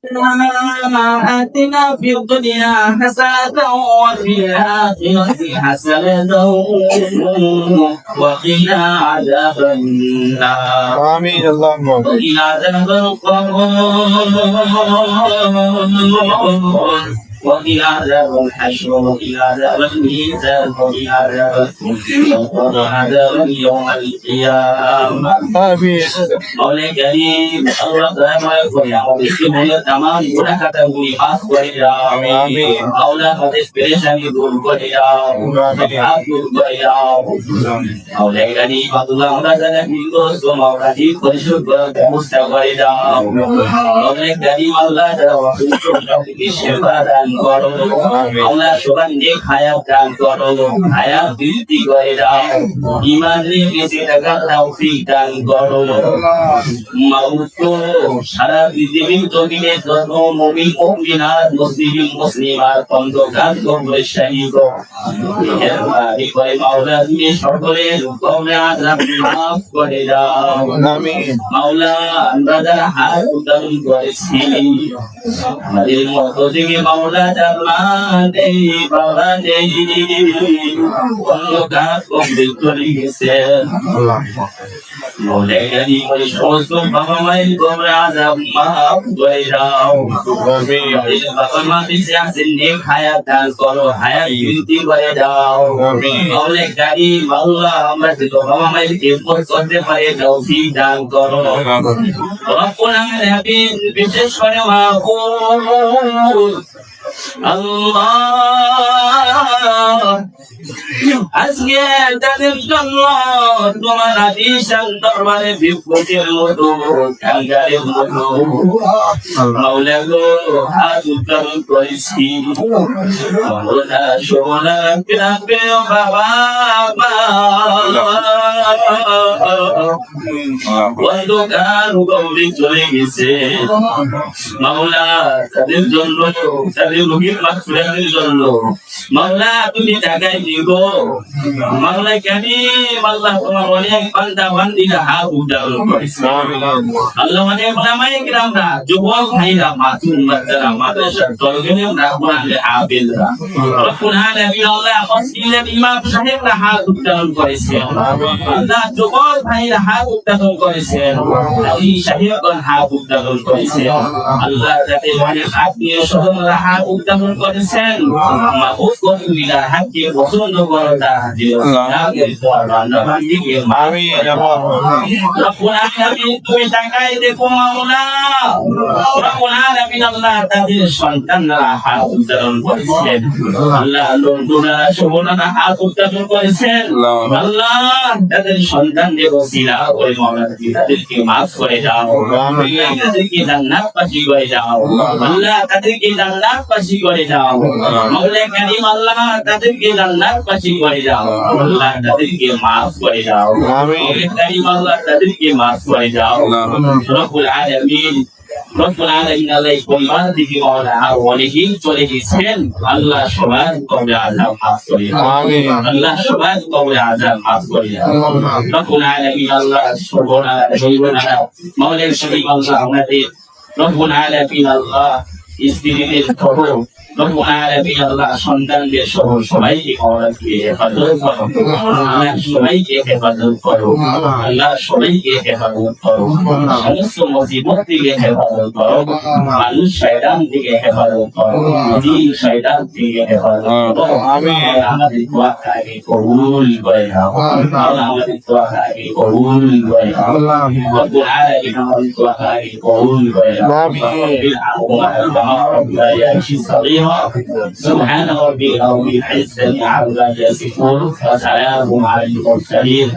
آتنا في الدنيا حسنة وفي الآخرة حسنة وقنا عذاب النار. آمين اللهم وقنا عذاب القبر وقنا عذاب الحشر وقنا عذاب الميزان وقنا عذاب يوم القيامة. آمين مولاي كريم الله ما يكون يا ربي تمام gunakan tangguli pas ya Amin. Allah hadis peresan itu ya aku ya Moulay Karim Allah Taala itu semua tadi bersyukur mustawa ya Moulay Karim Allah Taala keselamatan karo Allah subhan hayatkan karo hayat diri ya iman ini kita taufik dan karo mautu সারা পৃথিবীর জমিনে যত মুমিন মুমিনাত মুসলিমাত অন্ধকার কবরে শহীদ মেহেরবানি করে মাওলা তুমি সকলের কবরে আযাব মাফ করে দাও আমিন মাওলা আমরা যারা হাত উত্তোলন করেছি আমাদের মতো থেকে মাওলা জান্নাতে পাওয়া যায় অন্ধকার কবরে চলে গেছে Moulay Karim ওই সমস্ত বাবা মায়ের কবরে আযাব মাফ করে দাও আমিন বাবা মা বেঁচে আছেন নেক হায়াত দান করো হায়াত বৃদ্ধি করে দাও Moulay Karim আল্লাহ আমরা যে বাবা মায়ের খেদমত করতে পারি তৌফিক দান করো রব্বুল আলামিন বিশেষ করে মাহফুজ আল্লাহ আজকে তাদের জন্য তোমার আদিশান দরবারে বিপদের মতো কাঙ্গালের মতো মাওলা গো হাত উত্তোলন করেছি মাওলা শোনা রাখবে বাবা অন্ধকার কবরে চলে গেছে মাওলা তাদের জন্য তাদের রোগীর মাগফিরাতের জন্য মাওলা তুমি জায়গায় দিগো মাওলা কারীম আল্লাহ তোমার অনেক বান্দা বান্দীরা হাত উত্তোলন করেছে আল্লাহ অনেক ওলামায়ে কিরামরা যুবক ভাইরা মাসুম বাচ্চারা মাদ্রাসার তরুণেরা কোরআনে হাফেজরা রব্বুল আলামিন আল্লাহ মসজিদের ইমাম সাহেবরা হাত উত্তোলন করেছে আল্লাহ যুবক ভাইরা হাত উত্তোলন করেছে এই সাহেবগণ হাত উত্তোলন করেছে আল্লাহ যাতে অনেক আত্মীয় স্বজনরা হাত উত্তোলন করেছেন মাহফুজ করিমিলা হাতকে পছন্দ করো তা দিও আমিন রব্বুল আলামিন তুমি তাকাই দেখো মাওলা রব্বুল আলামিন আল্লাহ তাদের সন্তানরা হাত উত্তোলন করেছেন আল্লাহ লোকরা শোভনা হাত উত্তোলন করেছেন আল্লাহ তাদের সন্তানদের ওসিলা করে মাওলা তাদেরকে মাফ করে দাও তাদেরকে জান্নাতবাসী করে দাও আল্লাহ তাদেরকে জান্নাতবাসী করে দাও মাওলা কারীম আল্লাহ তাদেরকে জান্নাতবাসী করে দাও আল্লাহ তাদেরকে মাফ করে দাও আমিন কারীম আল্লাহ তাদেরকে মাফ করে দাও রব্বুল আলামিন রব্বুল আলামিন আল্লাহ পরিবার থেকে মাওলা আর অনেকেই চলে গেছেন আল্লাহ সবার কবরে আযাব মাফ করে দাও আমিন আল্লাহ সবার কবরে আযাব মাফ করে দাও রব্বুল আলামিন আল্লাহ সবরা মাওলা শরীফ আল্লাহ আমাদের রব্বুল আলামিন আল্লাহ স্ত্রীদের খবর রব্বুল আলামিন আল্লাহ সন্তানদের সহ সবাইকে মাওলাকে হেফাজত করো আল্লাহ সবাইকে হেফাজত করো আল্লাহ সবাইকে হেফাজত করো সমস্ত মুসিবত থেকে হেফাজত করো মানুষ শয়তান থেকে হেফাজত করো জিন শয়তান থেকে হেফাজত করো আমিন আমাদের দোয়া কাকে কবুল করে নাও আল্লাহ আমাদের দোয়া কাকে কবুল করে নাও রব্বুল আলামিন আমাদের দোয়া কাকে কবুল করে নাও আমিন سبحان ربي رب العزة عما يصفون وسلام على المرسلين